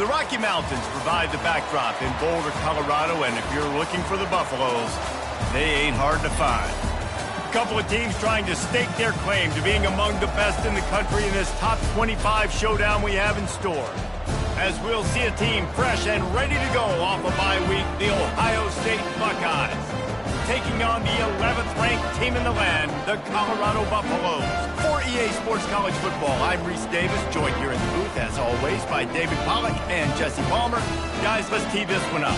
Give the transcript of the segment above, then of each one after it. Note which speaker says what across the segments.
Speaker 1: The Rocky Mountains provide the backdrop in Boulder, Colorado, and if you're looking for the Buffaloes, they ain't hard to find. A couple of teams trying to stake their claim to being among the best in the country in this top 25 showdown we have in store. As we'll see a team fresh and ready to go off a bye week, the Ohio State Buckeyes, taking on the 11th-ranked team in the land, the Colorado Buffaloes. For EA Sports College Football, I'm Reese Davis, joined here in the booth, as always, by David Pollack and Jesse Palmer. Guys, let's tee this one up.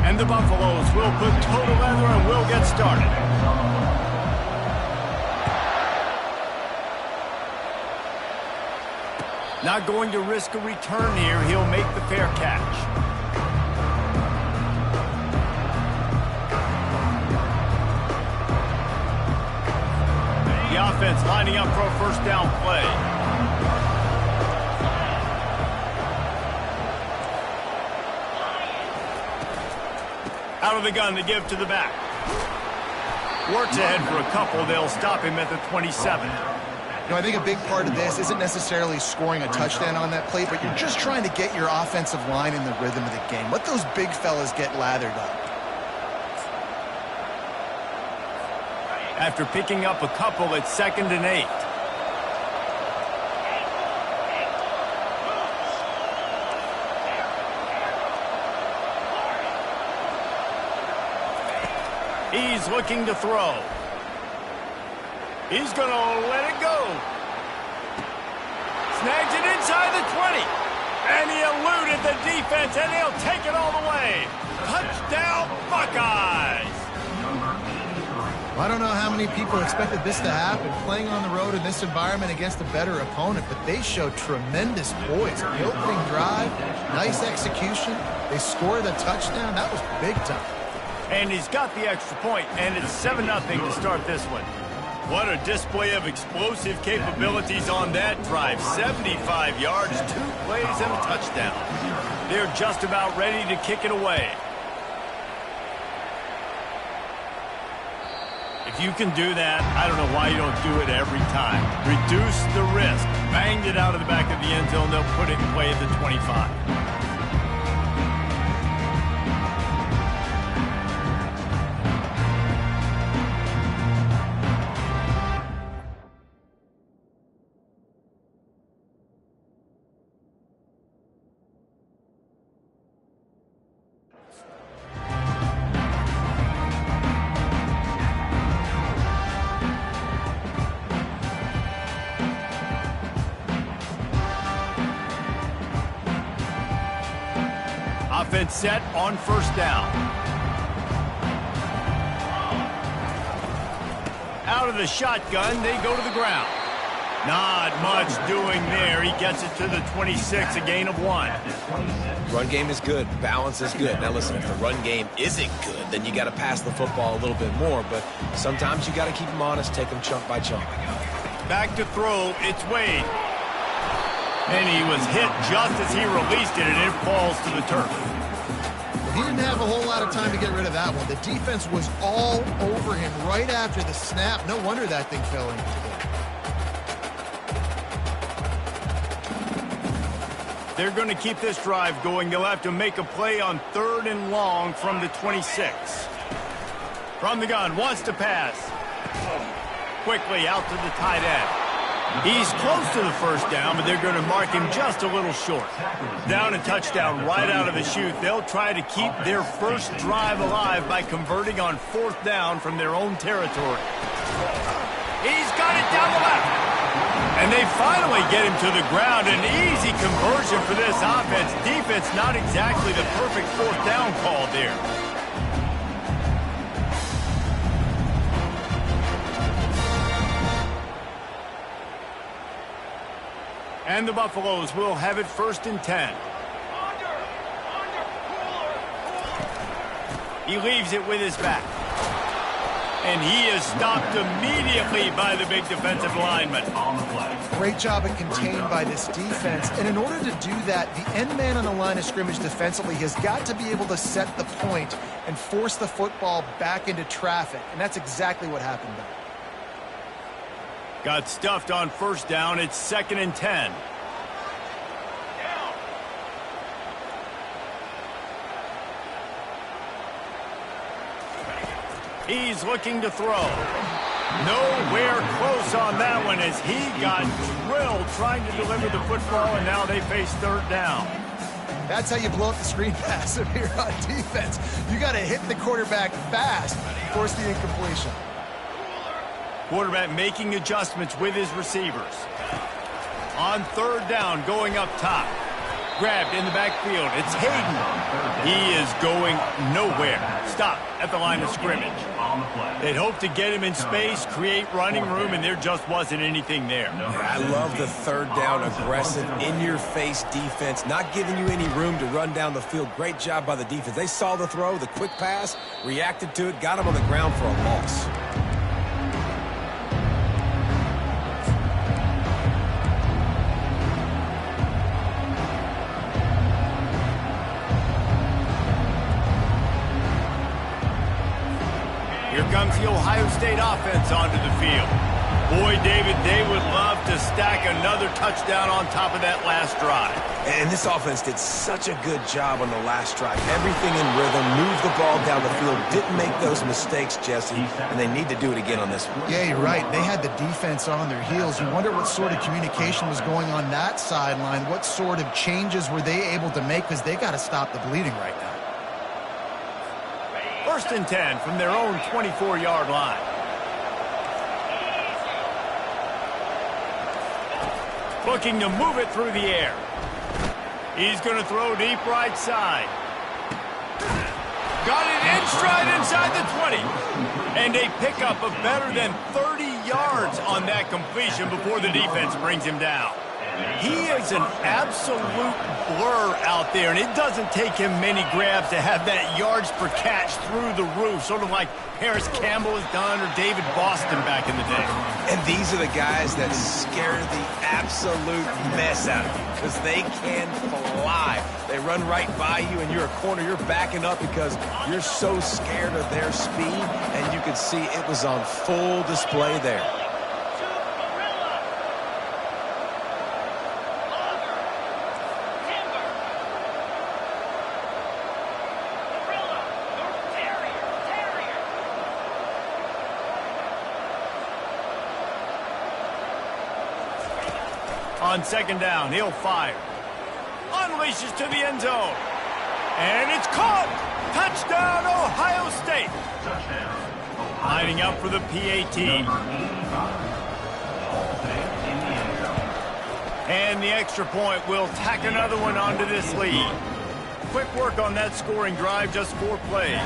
Speaker 1: And the Buffaloes will put total leather and we'll get started. Not going to risk a return here. He'll make the fair catch. The offense lining up for a first down play. Out of the gun to give to the back. Works ahead for a couple. They'll stop him at the 27.
Speaker 2: You know, I think a big part of this isn't necessarily scoring a touchdown on that play, but you're just trying to get your offensive line in the rhythm of the game. Let those big fellas get lathered up.
Speaker 1: After picking up a couple, it's 2nd and 8. He's looking to throw. He's going to let it go. Snags it inside the 20. And he eluded the defense, and he'll take it all the way. Touchdown, Buckeyes!
Speaker 2: I don't know how many people expected this to happen, playing on the road in this environment against a better opponent, but they showed tremendous poise. The opening drive, nice execution. They scored a touchdown. That was big time.
Speaker 1: And he's got the extra point, and it's 7-0 to start this one. What a display of explosive capabilities on that drive. 75 yards, 2 plays, and a touchdown. They're just about ready to kick it away. If you can do that, I don't know why you don't do it every time. Reduce the risk. Banged it out of the back of the end zone. They'll put it in play at the 25. Offense set on first down. Out of the shotgun, they go to the ground. Not much doing there. He gets it to the 26, a gain of 1.
Speaker 3: Run game is good. Balance is good. Now listen, if the run game isn't good, then you got to pass the football a little bit more. But sometimes you got to keep them honest, take them chunk by chunk.
Speaker 1: Back to throw, it's Wade. And he was hit just as he released it, and it falls to the turf.
Speaker 2: He didn't have a whole lot of time to get rid of that one. The defense was all over him right after the snap. No wonder that thing fell into the game.
Speaker 1: They're going to keep this drive going. They'll have to make a play on 3rd and long from the 26. From the gun, wants to pass. Quickly out to the tight end. He's close to the first down, but they're going to mark him just a little short. Down a touchdown right out of the chute. They'll try to keep their first drive alive by converting on 4th down from their own territory. He's got it down the left. And they finally get him to the ground. An easy conversion for this offense. Defense not exactly the perfect 4th down call there. And the Buffaloes will have it 1st and 10. He leaves it with his back. And he is stopped immediately by the big defensive lineman.
Speaker 2: Great job of contained by this defense. And in order to do that, the end man on the line of scrimmage defensively has got to be able to set the point and force the football back into traffic. And that's exactly what happened there.
Speaker 1: Got stuffed on first down. It's 2nd and 10. He's looking to throw. Nowhere close on that one as he got drilled trying to deliver the football, and now they face 3rd down.
Speaker 2: That's how you blow up the screen pass if you're on defense. You got to hit the quarterback fast, force the incompletion.
Speaker 1: Quarterback making adjustments with his receivers. On 3rd down, going up top. Grabbed in the backfield. It's Hayden. He is going nowhere. Stop at the line of scrimmage. They'd hope to get him in space, create running room, and there just wasn't anything there.
Speaker 3: I love the 3rd down aggressive, in-your-face defense, not giving you any room to run down the field. Great job by the defense. They saw the throw, the quick pass, reacted to it, got him on the ground for a loss.
Speaker 1: Here comes the Ohio State offense onto the field. Boy, David, they would love to stack another touchdown on top of that last drive.
Speaker 3: And this offense did such a good job on the last drive. Everything in rhythm, moved the ball down the field, didn't make those mistakes, Jesse, and they need to do it again on this one.
Speaker 2: Yeah, you're right. They had the defense on their heels. You wonder what sort of communication was going on that sideline. What sort of changes were they able to make, because they got to stop the bleeding right now.
Speaker 1: 1st and 10 from their own 24-yard line. Looking to move it through the air. He's going to throw deep right side. Got it in stride inside the 20. And a pickup of better than 30 yards on that completion before the defense brings him down. He is an absolute blur out there, and it doesn't take him many grabs to have that yards per catch through the roof, sort of like Paris Campbell has done or David Boston back in the day.
Speaker 3: And these are the guys that scare the absolute mess out of you because they can fly. They run right by you, and you're a corner. You're backing up because you're so scared of their speed, and you can see it was on full display there.
Speaker 1: On 2nd down, he'll fire. Unleashes to the end zone. And it's caught! Touchdown, Ohio State! Lining up for the PAT. And the extra point will tack another one onto this lead. Quick work on that scoring drive, just 4 plays.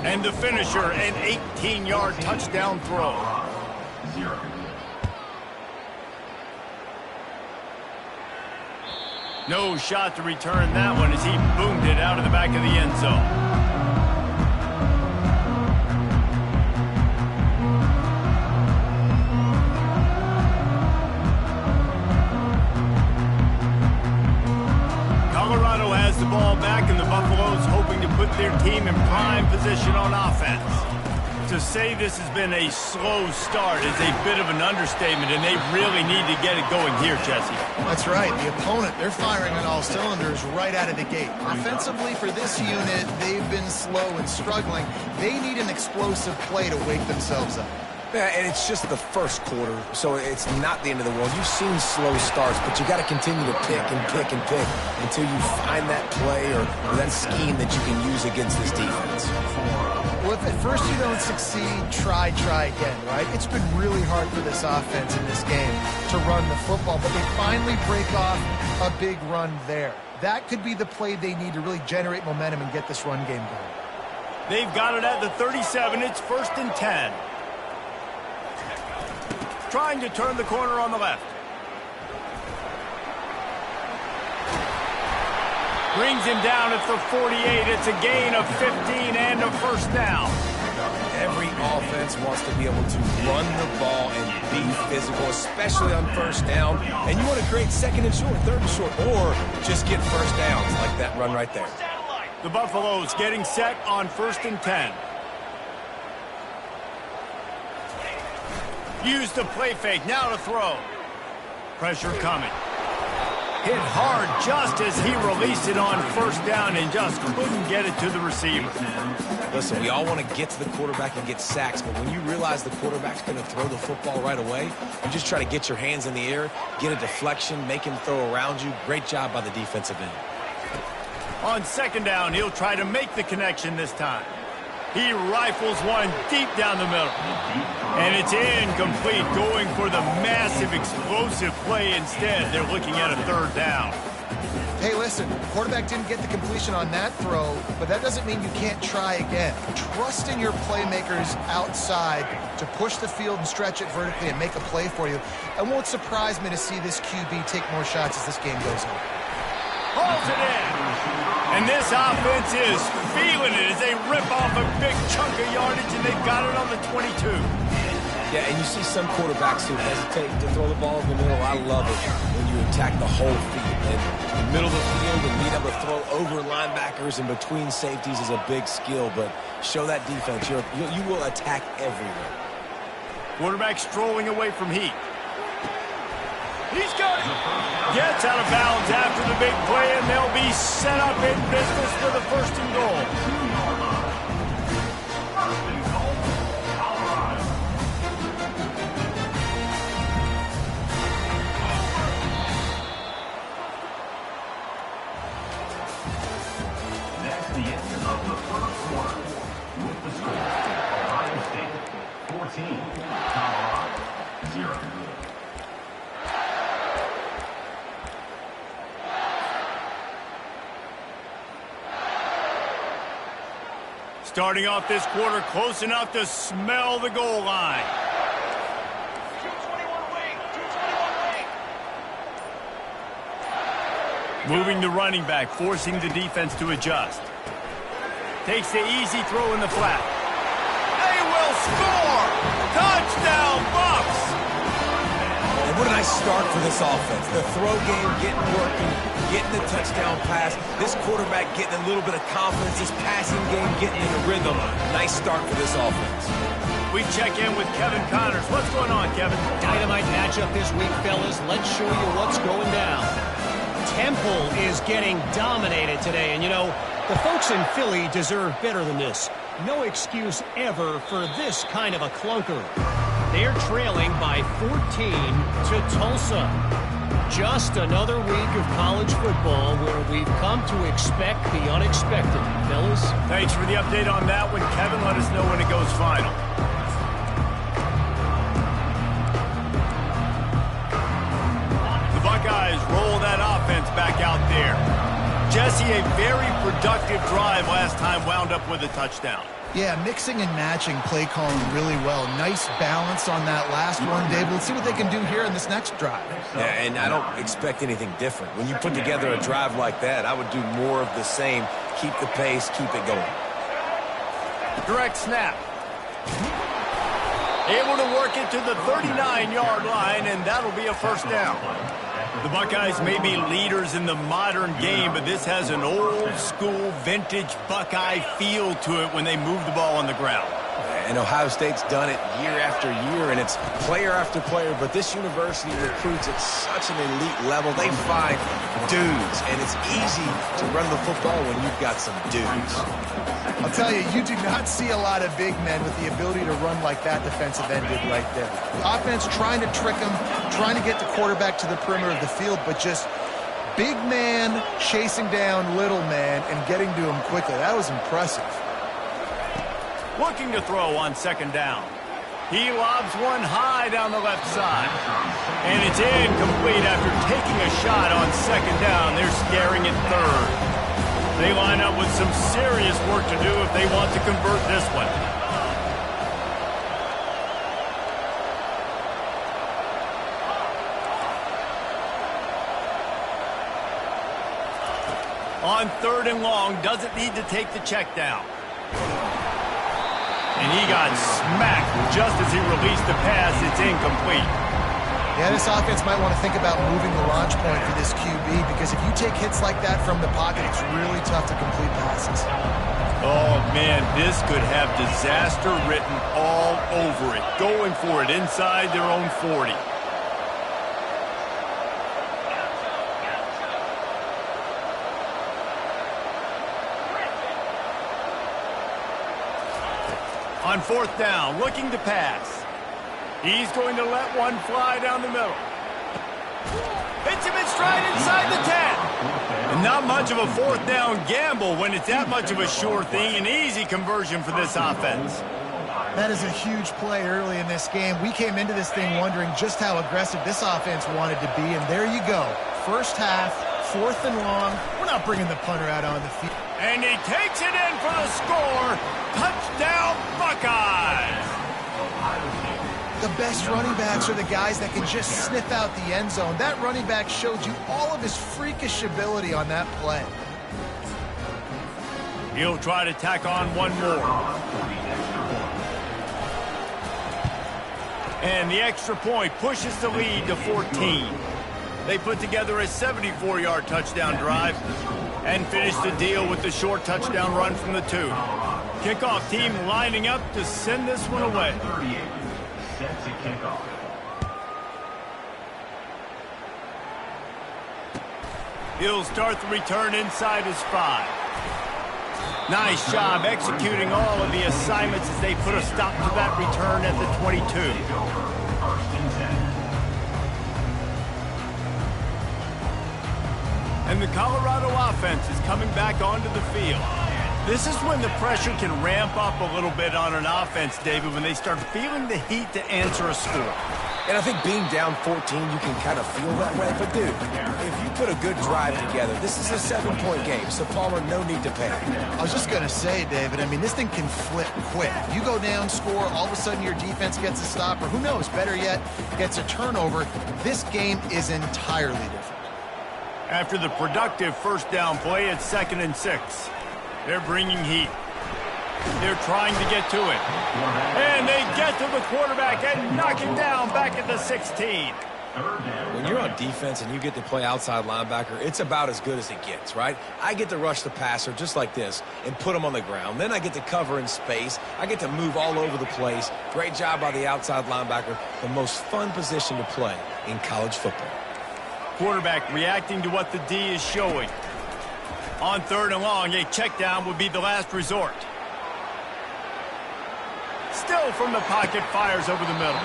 Speaker 1: And the finisher, an 18-yard touchdown throw. No shot to return that one as he boomed it out of the back of the end zone. Colorado has the ball back, and the Buffaloes hoping to put their team in prime position on offense. To say this has been a slow start is a bit of an understatement, and they really need to get it going here, Jesse.
Speaker 2: That's right. The opponent, they're firing on all cylinders right out of the gate. Offensively, for this unit, they've been slow and struggling. They need an explosive play to wake themselves up.
Speaker 3: Yeah, and it's just the first quarter, so it's not the end of the world. You've seen slow starts, but you got to continue to pick and pick and pick until you find that play or that scheme that you can use against this defense.
Speaker 2: Well, if at first you don't succeed, try again, right? It's been really hard for this offense in this game to run the football, but they finally break off a big run there. That could be the play they need to really generate momentum and get this run game going.
Speaker 1: They've got it at the 37. It's 1st and 10. Trying to turn the corner on the left. Brings him down at the 48. It's a gain of 15 and a first down.
Speaker 3: Every offense wants to be able to run the ball and be physical, especially on first down. And you want to create second and short, third and short, or just get first downs like that run right there.
Speaker 1: The Buffaloes getting set on 1st and 10. Use the play fake, now to throw. Pressure coming. Hit hard just as he released it on 1st down and just couldn't get it to the receiver.
Speaker 3: Listen, we all want to get to the quarterback and get sacks, but when you realize the quarterback's going to throw the football right away, you just try to get your hands in the air, get a deflection, make him throw around you. Great job by the defensive end.
Speaker 1: On 2nd down, he'll try to make the connection this time. He rifles one deep down the middle. And it's incomplete, going for the massive explosive play instead. They're looking at a 3rd down.
Speaker 2: Hey, listen, quarterback didn't get the completion on that throw, but that doesn't mean you can't try again. Trust in your playmakers outside to push the field and stretch it vertically and make a play for you. It won't surprise me to see this QB take more shots as this game goes on.
Speaker 1: Hauls it in. And this offense is feeling it as they rip off a big chunk of yardage, and they've got it on the 22.
Speaker 3: Yeah, and you see some quarterbacks who hesitate to throw the ball in the middle. I love it when you attack the whole field. And the middle of the field and being able to throw over linebackers and between safeties is a big skill, but show that defense. You will attack everywhere.
Speaker 1: Quarterback strolling away from Heat. He's got it. Gets out of bounds after the big play, and they'll be set up in business for the 1st and goal.
Speaker 4: That's the end of the 1st quarter. With the score, Ohio State 14, Colorado 0.
Speaker 1: Starting off this quarter close enough to smell the goal line. Moving the running back, forcing the defense to adjust. Takes the easy throw in the flat. They will score! Touchdown, Bucs!
Speaker 3: And what a nice start for this offense. The throw game getting working, getting the touchdown pass. This quarterback getting a little bit of confidence. This passing game getting in a rhythm. Nice start for this offense.
Speaker 1: We check in with Kevin Connors. What's going on, Kevin?
Speaker 5: Dynamite matchup this week, fellas. Let's show you what's going down. Temple is getting dominated today, and you know, the folks in Philly deserve better than this. No excuse ever for this kind of a clunker. They're trailing by 14 to Tulsa. Just another week of college football where we've come to expect the unexpected, fellas.
Speaker 1: Thanks for the update on that one, Kevin. Let us know when it goes final. The Buckeyes roll that offense back out there. Jesse, a very productive drive last time, wound up with a touchdown.
Speaker 2: Yeah, mixing and matching play calling really well. Nice balance on that last one, Dave. Let's see what they can do here in this next drive.
Speaker 3: Yeah, and I don't expect anything different. When you put together a drive like that, I would do more of the same. Keep the pace, keep it going.
Speaker 1: Direct snap. Able to work it to the 39-yard line, and that'll be a 1st down. The Buckeyes may be leaders in the modern game, but this has an old-school, vintage Buckeye feel to it when they move the ball on the ground.
Speaker 3: And Ohio State's done it year after year, and it's player after player, but this university recruits at such an elite level. They find dudes, and it's easy to run the football when you've got some dudes.
Speaker 2: I'll tell you, you do not see a lot of big men with the ability to run like that defensive end did right there. The offense trying to trick him, trying to get the quarterback to the perimeter of the field, but just big man chasing down little man and getting to him quickly. That was impressive.
Speaker 1: Looking to throw on 2nd down. He lobs one high down the left side. And it's incomplete after taking a shot on 2nd down. They're scaring it 3rd. They line up with some serious work to do if they want to convert this one. On 3rd and long, doesn't need to take the check down. And he got smacked just as he released the pass. It's incomplete.
Speaker 2: Yeah, this offense might want to think about moving the launch point for this QB, because if you take hits like that from the pocket, it's really tough to complete passes.
Speaker 1: Oh, man, this could have disaster written all over it. Going for it inside their own 40. On fourth down, looking to pass. He's going to let one fly down the middle. Hits him in stride inside the 10. And not much of a fourth down gamble when it's that much of a sure thing. An easy conversion for this offense.
Speaker 2: That is a huge play early in this game. We came into this thing wondering just how aggressive this offense wanted to be, and there you go. First half, 4th and long. We're not bringing the punter out on the field.
Speaker 1: And he takes it in for the score. Touchdown, Buckeyes!
Speaker 2: The best running backs are the guys that can just sniff out the end zone. That running back showed you all of his freakish ability on that play.
Speaker 1: He'll try to tack on one more. And the extra point pushes the lead to 14. They put together a 74-yard touchdown drive and finish the deal with the short touchdown run from the 2. Kickoff team lining up to send this one away.
Speaker 4: Set to kick off.
Speaker 1: He'll start the return inside his 5. Nice job executing all of the assignments as they put a stop to that return at the 22.
Speaker 4: First and 10.
Speaker 1: And the Colorado offense is coming back onto the field. This is when the pressure can ramp up a little bit on an offense, David, when they start feeling the heat to answer a score.
Speaker 3: And I think being down 14, you can kind of feel that way. But, dude, if you put a good drive together, this is a 7-point game. So, Palmer, no need to panic.
Speaker 2: I was just going to say, David, I mean, this thing can flip quick. You go down, score, all of a sudden your defense gets a stop, or who knows, better yet, gets a turnover. This game is entirely different.
Speaker 1: After the productive first down play, it's 2nd and 6. They're bringing heat. They're trying to get to it. And they get to the quarterback and knock him down back at the 16.
Speaker 3: When you're on defense and you get to play outside linebacker, it's about as good as it gets, right? I get to rush the passer just like this and put him on the ground. Then I get to cover in space. I get to move all over the place. Great job by the outside linebacker. The most fun position to play in college football.
Speaker 1: Quarterback reacting to what the D is showing. On 3rd and long, a check down would be the last resort. Still from the pocket, fires over the middle.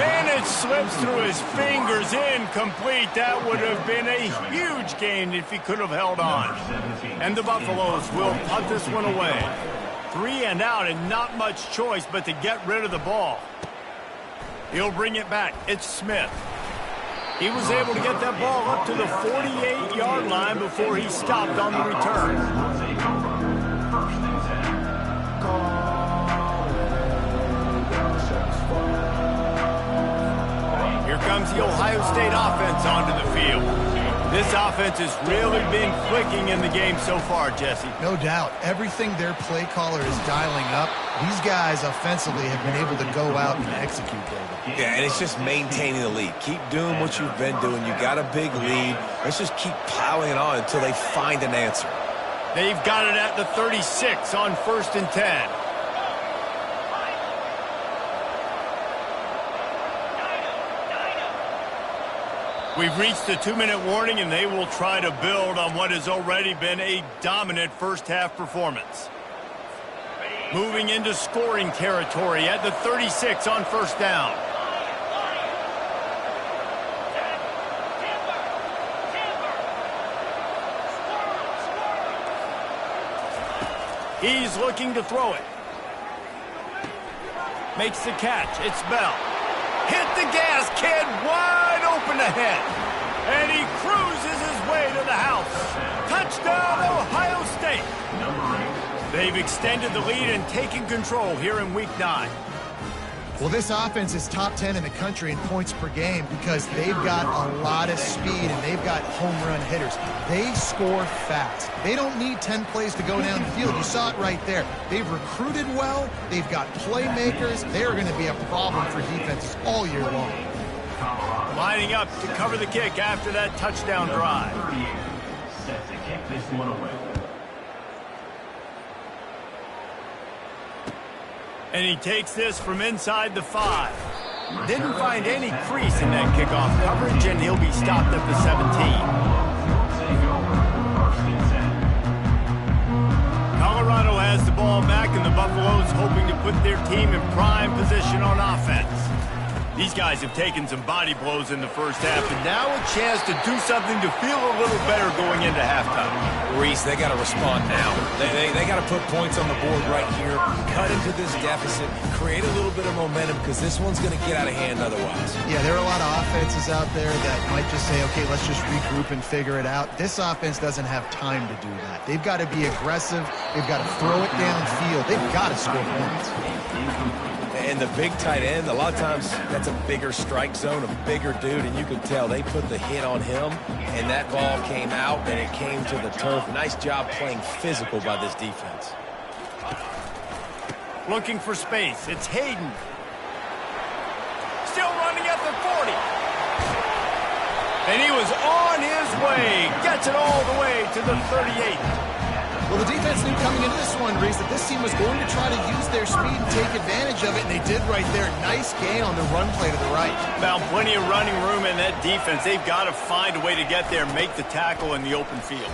Speaker 1: And it slips through his fingers, incomplete. That would have been a huge gain if he could have held on. And the Buffaloes will punt this one away. 3 and out and not much choice but to get rid of the ball. He'll bring it back. It's Smith. He was able to get that ball up to the 48-yard line before he stopped on the return. Here comes the Ohio State offense onto the field. This offense has really been clicking in the game so far, Jesse.
Speaker 2: No doubt. Everything their play caller is dialing up, these guys offensively have been able to go out and execute, David.
Speaker 3: Yeah, and it's just maintaining the lead. Keep doing what you've been doing. You got a big lead. Let's just keep piling it on until they find an answer.
Speaker 1: They've got it at the 36 on 1st and 10. We've reached the 2-minute warning, and they will try to build on what has already been a dominant first-half performance. Moving into scoring territory at the 36 on 1st down. He's looking to throw it. Makes the catch. It's Bell. Hit the gas, kid. Wide open ahead. And he cruises his way to the house. Touchdown, Ohio State. They've extended the lead and taken control here in Week 9.
Speaker 2: Well, this offense is top 10 in the country in points per game because they've got a lot of speed and they've got home run hitters. They score fast. They don't need 10 plays to go down the field. You saw it right there. They've recruited well. They've got playmakers. They're going to be a problem for defenses all year long.
Speaker 1: Lining up to cover the kick after that touchdown drive.
Speaker 4: Set to kick this one away.
Speaker 1: And he takes this from inside the 5. Didn't find any crease in that kickoff coverage, and he'll be stopped at the 17. Colorado has the ball back, and the Buffaloes hoping to put their team in prime position on offense. These guys have taken some body blows in the first half, and now a chance to do something to feel a little better going into halftime.
Speaker 3: Reese, they got to respond now. They got to put points on the board right here, cut into this deficit, create a little bit of momentum because this one's going to get out of hand otherwise.
Speaker 2: Yeah, there are a lot of offenses out there that might just say, okay, let's just regroup and figure it out. This offense doesn't have time to do that. They've got to be aggressive. They've got to throw it downfield. They've got to score points.
Speaker 3: And the big tight end, a lot of times that's a bigger strike zone, a bigger dude, and you could tell they put the hit on him, and that ball came out, and it came to the turf. Nice job playing physical by this defense.
Speaker 1: Looking for space. It's Hayden. Still running at the 40. And he was on his way. Gets it all the way to the 38.
Speaker 2: Well, the defense knew coming into this one, Reese, that this team was going to try to use their speed and take advantage of it, and they did right there. Nice gain on the run play to the right.
Speaker 1: Found plenty of running room in that defense. They've got to find a way to get there, make the tackle in the open field.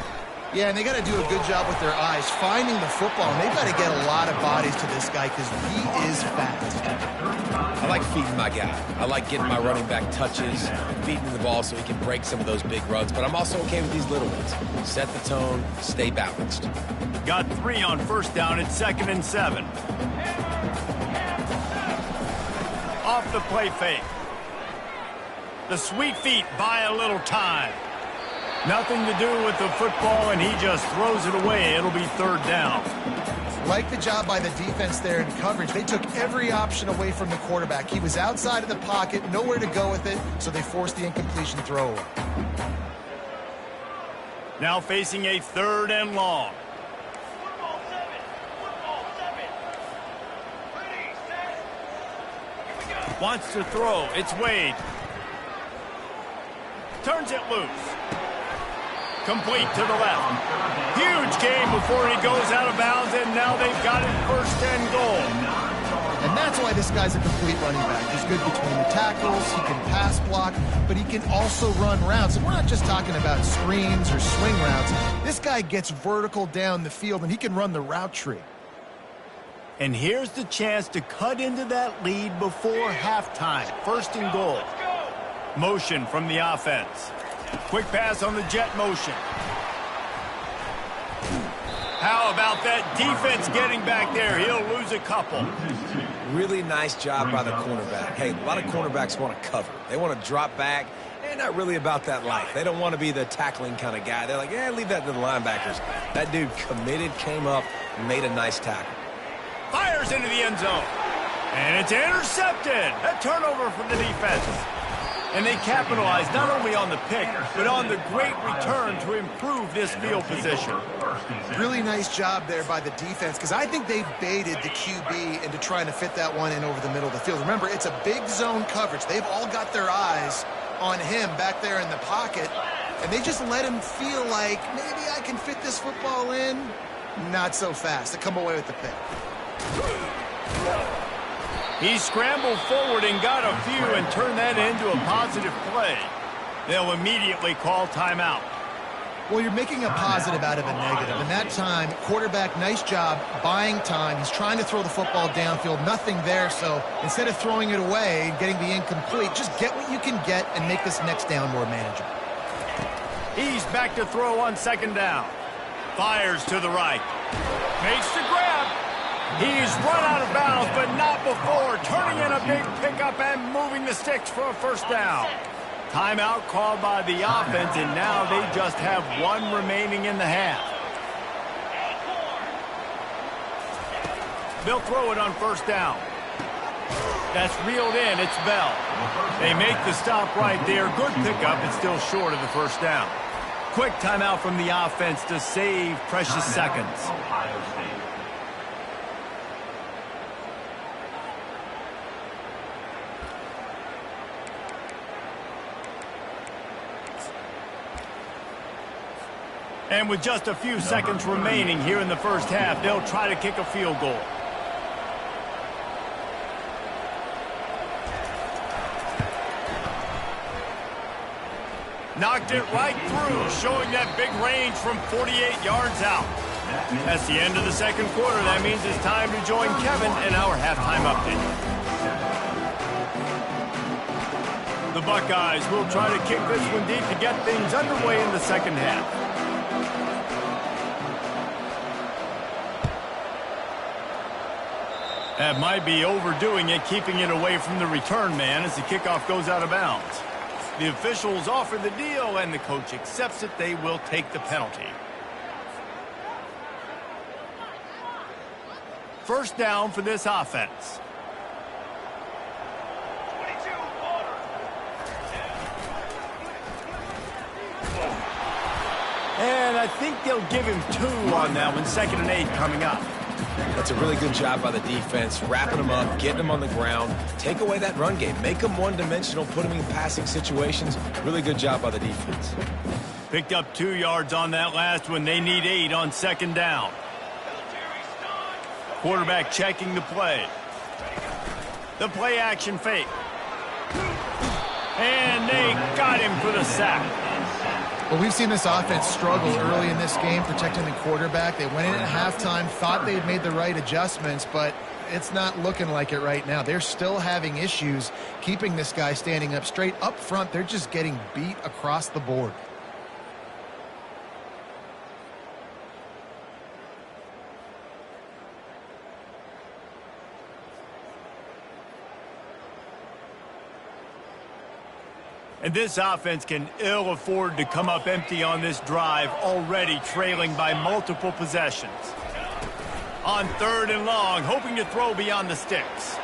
Speaker 2: Yeah, and they got to do a good job with their eyes, finding the football, and they've got to get a lot of bodies to this guy because he is fast.
Speaker 3: I like feeding my guy. I like getting my running back touches, feeding the ball so he can break some of those big runs, but I'm also okay with these little ones. Set the tone, stay balanced.
Speaker 1: Got 3 on first down. It's 2nd and 7. Off the play fake. The sweet feet buy a little time. Nothing to do with the football, and he just throws it away. It'll be 3rd down.
Speaker 2: Like the job by the defense there in coverage. They took every option away from the quarterback. He was outside of the pocket, nowhere to go with it, so they forced the incompletion throw.
Speaker 1: Now facing a 3rd and long. Wants to throw. It's Wade. Turns it loose. Complete to the left. Huge game before he goes out of bounds, and now they've got it 1st and goal.
Speaker 2: And that's why this guy's a complete running back. He's good between the tackles, he can pass block, but he can also run routes. And we're not just talking about screens or swing routes. This guy gets vertical down the field, and he can run the route tree.
Speaker 1: And here's the chance to cut into that lead before halftime. 1st and goal. Motion from the offense. Quick pass on the jet motion. How about that defense getting back there? He'll lose a couple.
Speaker 3: Really nice job by the cornerback. Hey, a lot of cornerbacks want to cover. They want to drop back. They're not really about that life. They don't want to be the tackling kind of guy. They're like, yeah, leave that to the linebackers. That dude committed, came up, and made a nice tackle.
Speaker 1: Fires into the end zone. And it's intercepted. A turnover from the defense. And they capitalize not only on the pick, but on the great return to improve this field position.
Speaker 2: Really nice job there by the defense, because I think they baited the QB into trying to fit that one in over the middle of the field. Remember, it's a big zone coverage. They've all got their eyes on him back there in the pocket, and they just let him feel like, maybe I can fit this football in. Not so fast. They come away with the pick.
Speaker 1: He scrambled forward and got a few and turned that into a positive play. They'll immediately call timeout.
Speaker 2: Well, you're making a positive out of a negative. And that time, quarterback, nice job buying time. He's trying to throw the football downfield. Nothing there. So instead of throwing it away and getting the incomplete, just get what you can get and make this next down more manageable.
Speaker 1: He's back to throw on 2nd down. Fires to the right. Makes the grab. He's run out of bounds, but not before turning in a big pickup and moving the sticks for a 1st down. Timeout called by the offense, and now they just have 1 remaining in the half. They'll throw it on 1st down. That's reeled in. It's Bell. They make the stop right there. Good pickup. It's still short of the first down. Quick timeout from the offense to save precious seconds.
Speaker 4: Ohio State.
Speaker 1: And with just a few seconds remaining here in the first half, they'll try to kick a field goal. Knocked it right through, showing that big range from 48 yards out. That's the end of the second quarter. That means it's time to join Kevin in our halftime update. The Buckeyes will try to kick this one deep to get things underway in the second half. That might be overdoing it, keeping it away from the return man as the kickoff goes out of bounds. The officials offer the deal, and the coach accepts it. They will take the penalty. First down for this offense. And I think they'll give him 2 on that one. 2nd and 8 coming up.
Speaker 3: That's a really good job by the defense, wrapping them up, getting them on the ground. Take away that run game. Make them one-dimensional, put them in passing situations. Really good job by the defense.
Speaker 1: Picked up 2 yards on that last one. They need 8 on 2nd down. Quarterback checking the play. The play action fake. And they got him for the sack.
Speaker 2: Well, we've seen this offense struggle early in this game protecting the quarterback. They went in at halftime, thought they'd made the right adjustments, but it's not looking like it right now. They're still having issues keeping this guy standing up straight. Up front, they're just getting beat across the board.
Speaker 1: And this offense can ill afford to come up empty on this drive, already trailing by multiple possessions. On 3rd and long, hoping to throw beyond the sticks.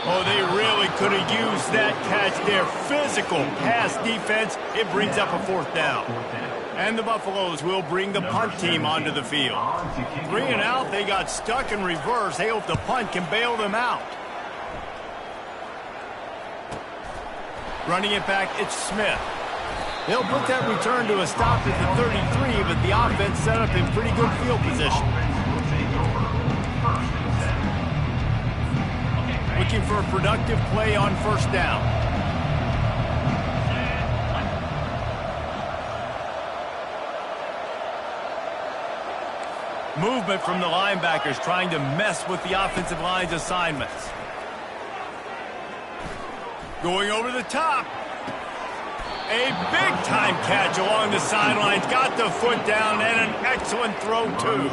Speaker 1: Oh, they really could have used that catch there. Physical pass defense. It brings up a 4th down. And the Buffaloes will bring the punt team onto the field. 3 and out, they got stuck in reverse. They hope the punt can bail them out. Running it back, it's Smith. They'll put that return to a stop at the 33, but the offense set up in pretty good field position. Looking for a productive play on 1st down. Movement from the linebackers trying to mess with the offensive line's assignments. Going over the top. A big-time catch along the sidelines. Got the foot down and an excellent throw, too.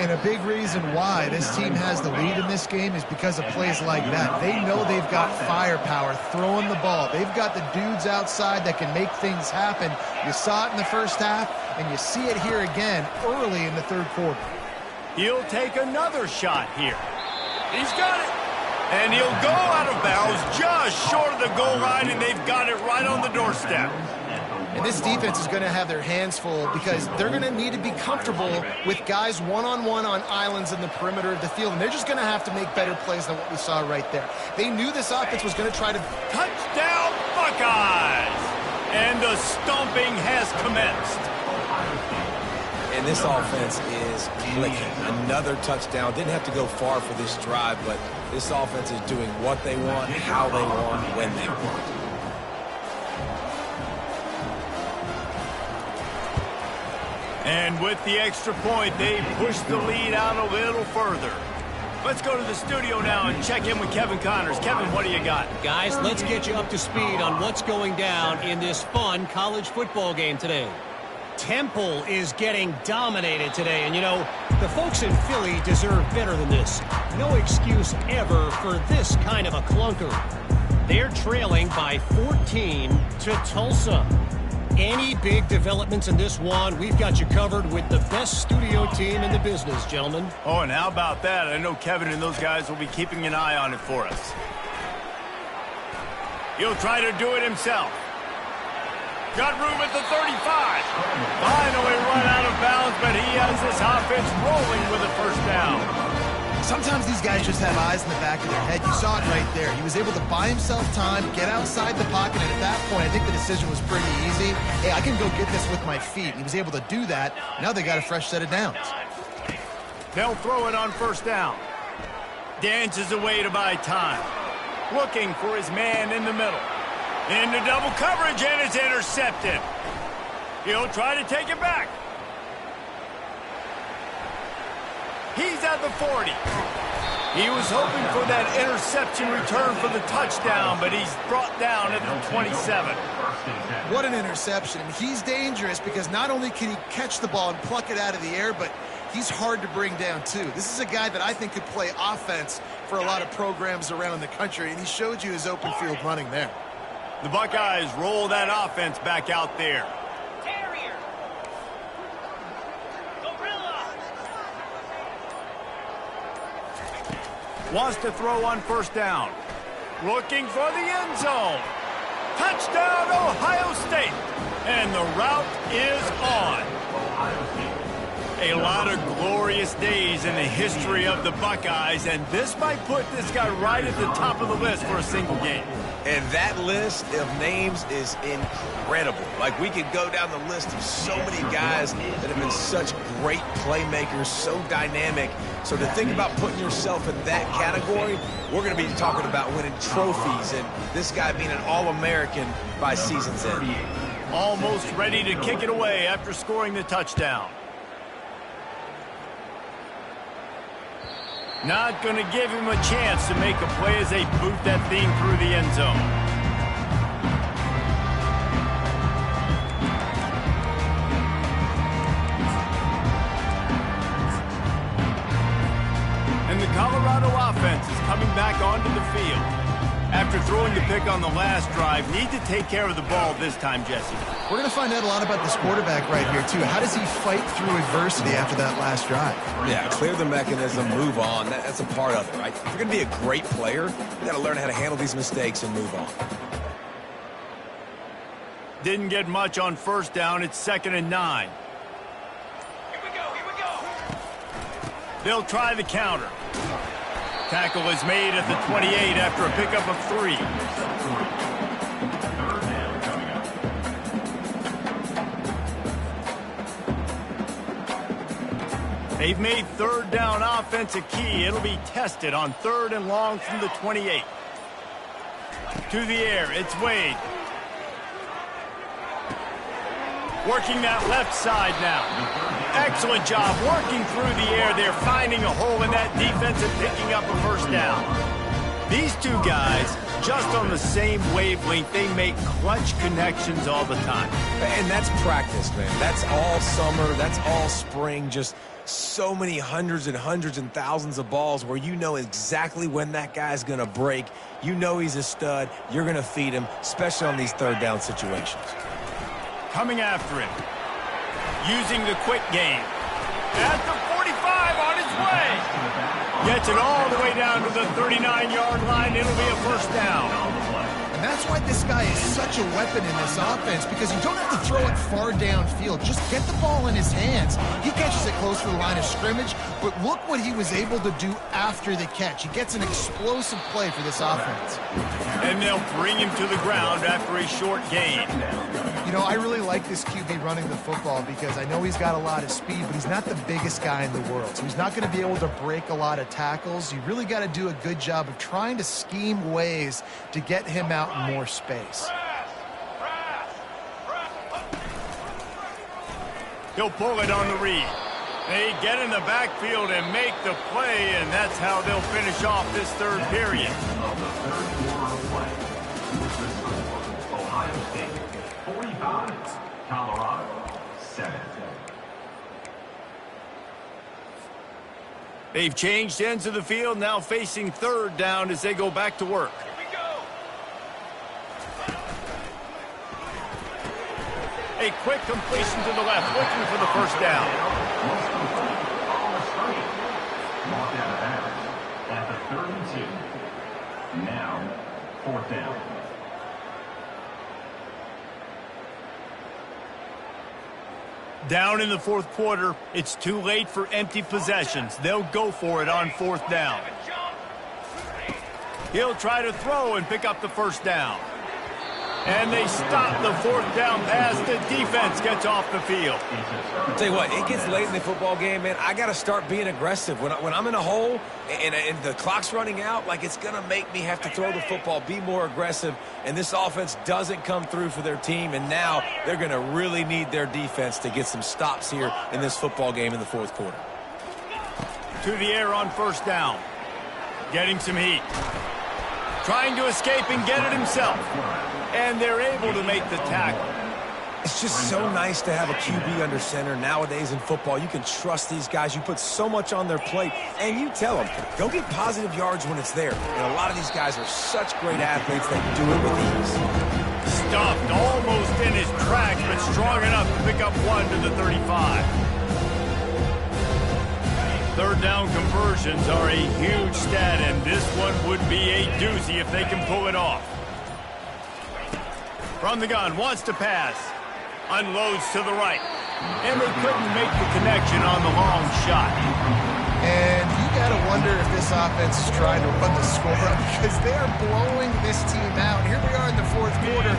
Speaker 2: And a big reason why this team has the lead in this game is because of plays like that. They know they've got firepower throwing the ball. They've got the dudes outside that can make things happen. You saw it in the first half, and you see it here again early in the 3rd quarter.
Speaker 1: He'll take another shot here. He's got it. And he'll go out of bounds just short of the goal line, and they've got it right on the doorstep.
Speaker 2: And this defense is going to have their hands full because they're going to need to be comfortable with guys one-on-one on islands in the perimeter of the field, and they're just going to have to make better plays than what we saw right there. They knew this offense was going to try to...
Speaker 1: Touchdown, Buckeyes! And the stomping has commenced.
Speaker 3: And this offense is clicking. Another touchdown. Didn't have to go far for this drive, but this offense is doing what they want, how they want, when they want.
Speaker 1: And with the extra point, they push the lead out a little further. Let's go to the studio now and check in with Kevin Connors. Kevin, what do you got?
Speaker 5: Guys, let's get you up to speed on what's going down in this fun college football game today. Temple is getting dominated today, and you know, the folks in Philly deserve better than this. No excuse ever for this kind of a clunker. They're trailing by 14 to Tulsa. Any big developments in this one, we've got you covered with the best studio team in the business, gentlemen.
Speaker 1: Oh, and how about that? I know Kevin and those guys will be keeping an eye on it for us. He'll try to do it himself. Got room at the 35. Finally run out of bounds, but he has this offense rolling with a first down.
Speaker 2: Sometimes these guys just have eyes in the back of their head. You saw it right there. He was able to buy himself time, get outside the pocket, and at that point, I think the decision was pretty easy. Hey, I can go get this with my feet. He was able to do that. Now they got a fresh set of downs.
Speaker 1: They'll throw it on first down. Dances away to buy time. Looking for his man in the middle. Into double coverage, and it's intercepted. He'll try to take it back. He's at the 40. He was hoping for that interception return for the touchdown, but he's brought down at the 27.
Speaker 2: What an interception. I mean, he's dangerous because not only can he catch the ball and pluck it out of the air, but he's hard to bring down, too. This is a guy that I think could play offense for a lot of programs around the country, and he showed you his open field running there.
Speaker 1: The Buckeyes roll that offense back out there. Wants to throw on first down. Looking for the end zone. Touchdown, Ohio State. And the route is on. A lot of glorious days in the history of the Buckeyes, and this might put this guy right at the top of the list for a single game.
Speaker 3: And that list of names is incredible. Like, we could go down the list of so many guys that have been such great playmakers, so dynamic. So to think about putting yourself in that category, we're going to be talking about winning trophies and this guy being an All-American by season's end.
Speaker 1: Almost ready to kick it away after scoring the touchdown. Not going to give him a chance to make a play as they boot that thing through the end zone. And the Colorado offense is coming back onto the field. After throwing the pick on the last drive, need to take care of the ball this time, Jesse.
Speaker 2: We're going to find out a lot about this quarterback right here, too. How does he fight through adversity after that last drive?
Speaker 3: Yeah, clear the mechanism, move on. That's a part of it, right? If you're going to be a great player, you got to learn how to handle these mistakes and move on.
Speaker 1: Didn't get much on first down. It's 2nd and 9.
Speaker 3: Here we go.
Speaker 1: They'll try the counter. Tackle is made at the 28 after a pickup of 3. They've made third down offense a key. It'll be tested on 3rd and long from the 28. To the air, it's Wade. Working that left side now. Excellent job working through the air. They're finding a hole in that defense and picking up a first down. These two guys, just on the same wavelength, they make clutch connections all the time.
Speaker 3: And that's practice, man. That's all summer. That's all spring. Just so many hundreds and thousands of balls where you know exactly when that guy's going to break. You know he's a stud. You're going to feed him, especially on these third down situations.
Speaker 1: Coming after him. Using the quick game. At the 45 on his way. Gets it all the way down to the 39-yard line. It'll be a first down.
Speaker 2: And that's why this guy is such a weapon in this offense, because you don't have to throw it far downfield. Just get the ball in his hands. He catches it close to the line of scrimmage, but look what he was able to do after the catch. He gets an explosive play for this offense.
Speaker 1: And they'll bring him to the ground after a short gain.
Speaker 2: You know, I really like this QB running the football because I know he's got a lot of speed, but he's not the biggest guy in the world. So he's not going to be able to break a lot of tackles. You really got to do a good job of trying to scheme ways to get him out in more space.
Speaker 1: He'll pull it on the read. They get in the backfield and make the play, and that's how they'll finish off this third period.
Speaker 4: Ohio State 45, Colorado 7.
Speaker 1: They've changed ends of the field, now facing third down as they go back to work. A quick completion to the left, looking for the first down.
Speaker 4: Marked out of bounds at the 32. Now, 4th down.
Speaker 1: Down in the 4th quarter, it's too late for empty possessions. They'll go for it on 4th down. He'll try to throw and pick up the first down. And they stop the 4th down pass. The defense gets off the field.
Speaker 3: I'll tell you what, it gets late in the football game, man. I got to start being aggressive. When I'm in a hole and the clock's running out, like, it's going to make me have to throw the football, be more aggressive. And this offense doesn't come through for their team. And now they're going to really need their defense to get some stops here in this football game in the 4th quarter.
Speaker 1: To the air on 1st down. Getting some heat. Trying to escape and get it himself. And they're able to make the tackle.
Speaker 3: It's just so nice to have a QB under center nowadays in football. You can trust these guys. You put so much on their plate, and you tell them, go get positive yards when it's there. And a lot of these guys are such great athletes that do it with ease.
Speaker 1: Stuffed almost in his tracks, but strong enough to pick up one to the 35. 3rd down conversions are a huge stat, and this one would be a doozy if they can pull it off. From the gun, wants to pass. Unloads to the right. And they couldn't make the connection on the long shot.
Speaker 2: And you got to wonder if this offense is trying to run the score up, because they're blowing this team out. Here we are in the 4th quarter,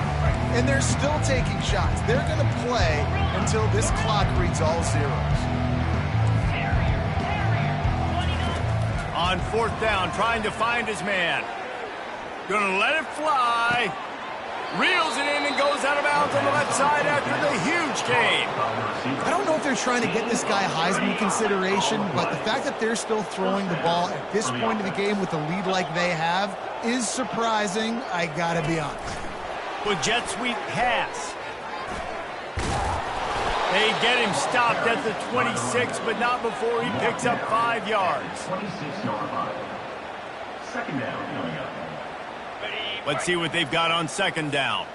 Speaker 2: and they're still taking shots. They're going to play until this clock reads all zeros.
Speaker 1: On 4th down, trying to find his man. Gonna let it fly. Reels it in and goes out of bounds on the left side after the huge gain.
Speaker 2: I don't know if they're trying to get this guy Heisman consideration, but the fact that they're still throwing the ball at this point of the game with a lead like they have is surprising, I gotta be honest.
Speaker 1: With jet sweep pass. They get him stopped at the 26, but not before he picks up 5 yards.
Speaker 4: 26-yard line. 2nd down coming up.
Speaker 1: Let's see what they've got on 2nd down.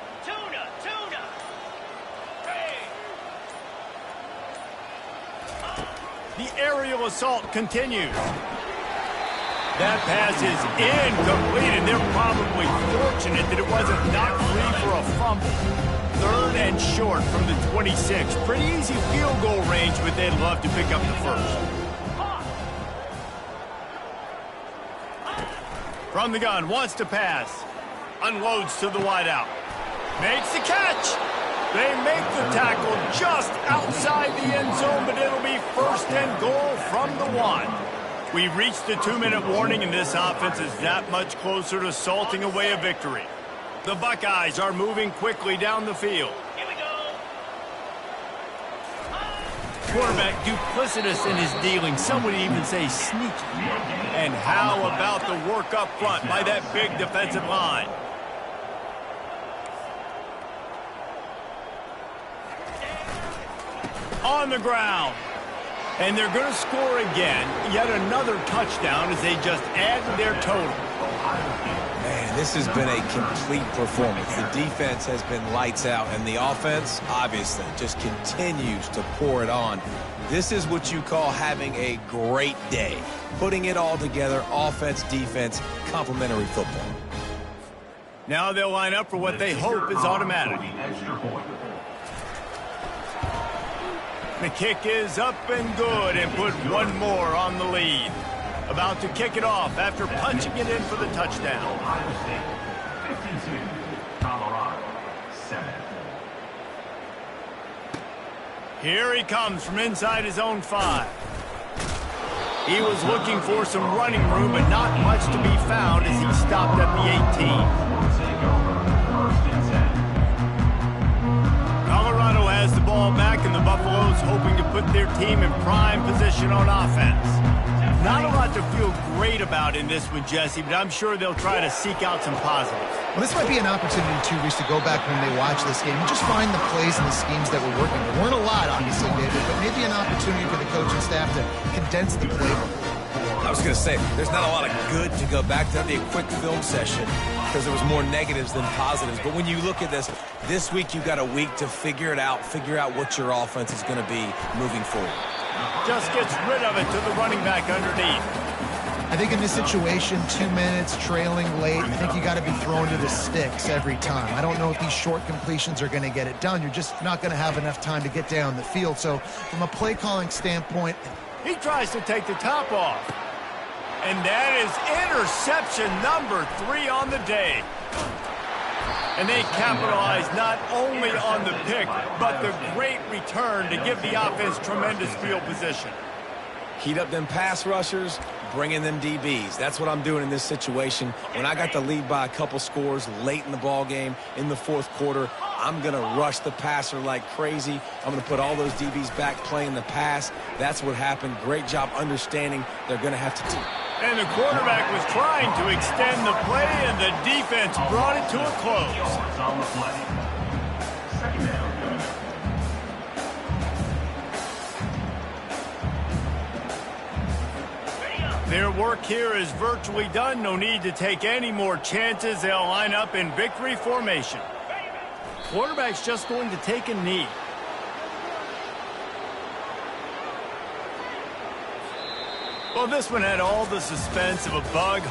Speaker 1: The aerial assault continues. That pass is incomplete, and they're probably fortunate that it wasn't knocked free for a fumble. 3rd and short from the 26. Pretty easy field goal range, but they'd love to pick up the first. From the gun, wants to pass. Unloads to the wideout. Makes the catch. They make the tackle just outside the end zone, but it'll be 1st and goal from the 1. We've reached the 2-minute warning, and this offense is that much closer to salting away a victory. The Buckeyes are moving quickly down the field. Here we go. Quarterback duplicitous in his dealing. Some would even say sneaky. And how about the work up front by that big defensive line? On the ground. And they're going to score again. Yet another touchdown as they just add to their total.
Speaker 3: Man, this has been a complete performance. The defense has been lights out, and the offense, obviously, just continues to pour it on. This is what you call having a great day. Putting it all together, offense, defense, complementary football.
Speaker 1: Now they'll line up for what they hope is automatic. The kick is up and good, and put one more on the lead. About to kick it off after punching it in for the touchdown.
Speaker 4: Ohio State, 52. Colorado, 7.
Speaker 1: Here he comes from inside his own 5. He was looking for some running room, but not much to be found as he stopped at the 18.
Speaker 4: Take over, 1st and 10.
Speaker 1: Colorado has the ball back, and the Buffaloes hoping to put their team in prime position on offense. Not a lot to feel great about in this one, Jesse, but I'm sure they'll try to seek out some positives.
Speaker 2: Well, this might be an opportunity, too, Reese, to go back when they watch this game and just find the plays and the schemes that were working. There weren't a lot, obviously, David, but maybe an opportunity for the coaching staff to condense the playbook.
Speaker 3: I was going to say, there's not a lot of good to go back to. That'd be a quick film session because there was more negatives than positives. But when you look at this week you got a week to figure it out, figure out what your offense is going to be moving forward.
Speaker 1: Just gets rid of it to the running back underneath.
Speaker 2: I think in this situation, 2 minutes, trailing late, I think you got to be thrown to the sticks every time. I don't know if these short completions are going to get it done. You're just not going to have enough time to get down the field. So from a play calling standpoint,
Speaker 1: he tries to take the top off. And that is interception number 3 on the day. And they capitalize not only on the pick, but the great return to give the offense tremendous field position.
Speaker 3: Heat up them pass rushers, bring in them DBs. That's what I'm doing in this situation. When I got the lead by a couple scores late in the ball game in the fourth quarter, I'm going to rush the passer like crazy. I'm going to put all those DBs back playing the pass. That's what happened. Great job understanding they're going to have to.
Speaker 1: And the quarterback was trying to extend the play, and the defense brought it to a close.
Speaker 4: Yards on the play. Second down.
Speaker 1: Their work here is virtually done. No need to take any more chances. They'll line up in victory formation. Quarterback's just going to take a knee. Well, this one had all the suspense of a bug.